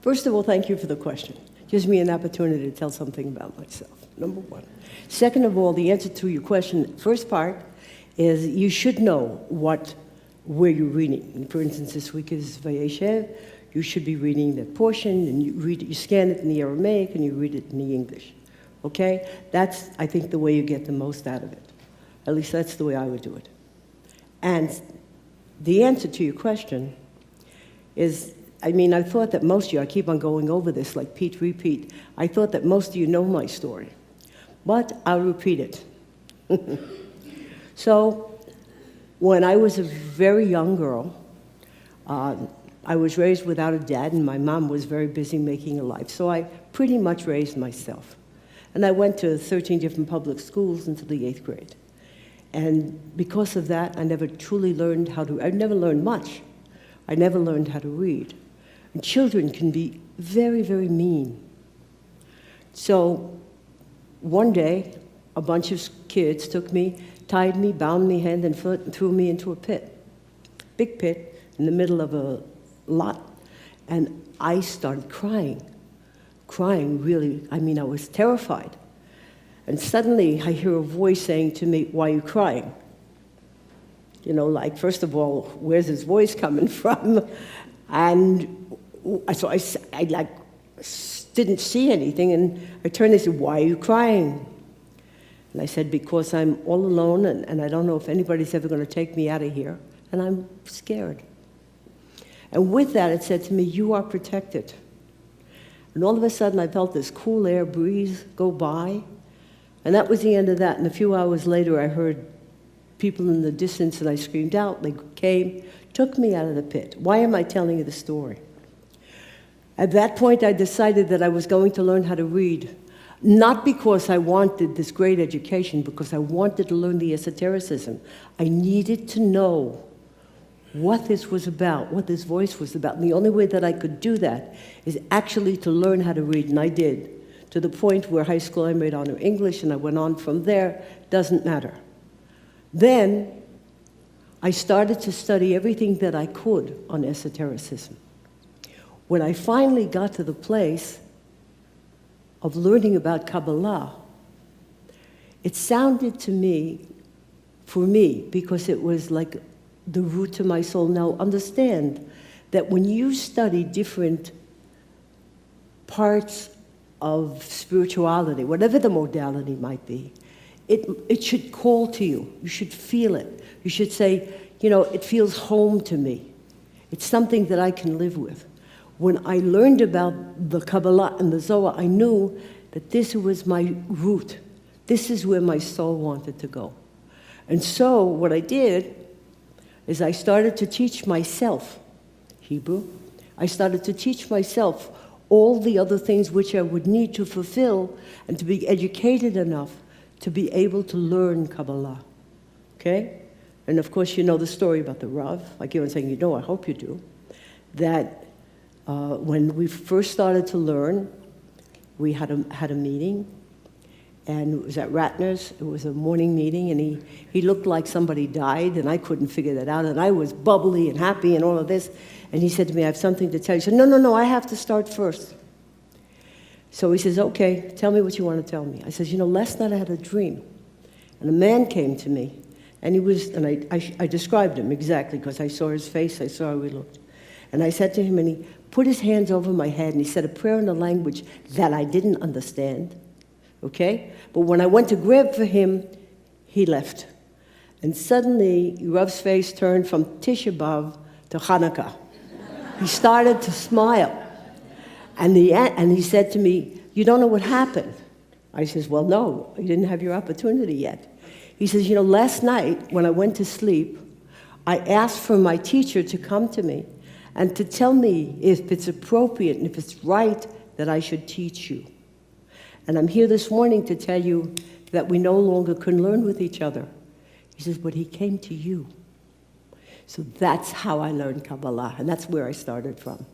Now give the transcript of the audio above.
First of all, thank you for the question. Gives me an opportunity to tell something about myself, number one. Second of all, the answer to your question, first part, is you should know where you're reading. For instance, this week is Vayeshev. You should be reading that portion, and you scan it in the Aramaic, and you read it in the English. Okay? That's, I think, the way you get the most out of it. At least that's the way I would do it. And the answer to your question is, I mean, I thought that most of you, I keep on going over this like Pete repeat, I thought that most of you know my story. But I'll repeat it. So, when I was a very young girl, I was raised without a dad, and my mom was very busy making a life. So I pretty much raised myself. And I went to 13 different public schools until the 8th grade. And because of that, I never truly learned I never learned much. I never learned how to read. And children can be very, very mean. So one day, a bunch of kids took me, tied me, bound me hand and foot, and threw me into a pit. Big pit in the middle of a lot. And I started crying. Crying, really. I mean, I was terrified. And suddenly, I hear a voice saying to me, "Why are you crying?" You know, like, first of all, where's his voice coming from? And so I didn't see anything, and I turned and said, "Why are you crying?" And I said, "Because I'm all alone, and I don't know if anybody's ever going to take me out of here, and I'm scared." And with that, it said to me, "You are protected." And all of a sudden, I felt this cool air breeze go by, and that was the end of that. And a few hours later, I heard people in the distance, and I screamed out. They came, took me out of the pit. Why am I telling you the story? At that point, I decided that I was going to learn how to read, not because I wanted this great education, because I wanted to learn the esotericism. I needed to know what this was about, what this voice was about. And the only way that I could do that is actually to learn how to read, and I did, to the point where high school I made honor English, and I went on from there. Doesn't matter. Then I started to study everything that I could on esotericism. When I finally got to the place of learning about Kabbalah, it sounded to me, for me, because it was like the root to my soul. Now understand that when you study different parts of spirituality, whatever the modality might be, it should call to you. You should feel it. You should say, you know, it feels home to me. It's something that I can live with. When I learned about the Kabbalah and the Zohar, I knew that this was my root. This is where my soul wanted to go. And so what I did is I started to teach myself Hebrew. I started to teach myself all the other things which I would need to fulfill and to be educated enough to be able to learn Kabbalah. Okay? And of course, you know the story about the Rav. I keep on saying, you know, I hope you do. That when we first started to learn, we had a meeting, and it was at Ratner's. It was a morning meeting, and he looked like somebody died, and I couldn't figure that out, and I was bubbly and happy and all of this. And he said to me, "I have something to tell you." He said, No, I have to start first. So he says, "Okay, tell me what you want to tell me." I says, "You know, last night I had a dream, and a man came to me, and I described him exactly, because I saw his face, I saw how he looked. And I said to him, and he put his hands over my head, and he said a prayer in a language that I didn't understand, okay? But when I went to grab for him, he left. And suddenly, Rav's face turned from Tisha B'Av to Hanukkah. He started to smile. And he said to me, "You don't know what happened?" I says, "Well, no, you didn't have your opportunity yet." He says, "You know, last night when I went to sleep, I asked for my teacher to come to me and to tell me if it's appropriate and if it's right that I should teach you. And I'm here this morning to tell you that we no longer can learn with each other." He says, "But he came to you." So that's how I learned Kabbalah, and that's where I started from.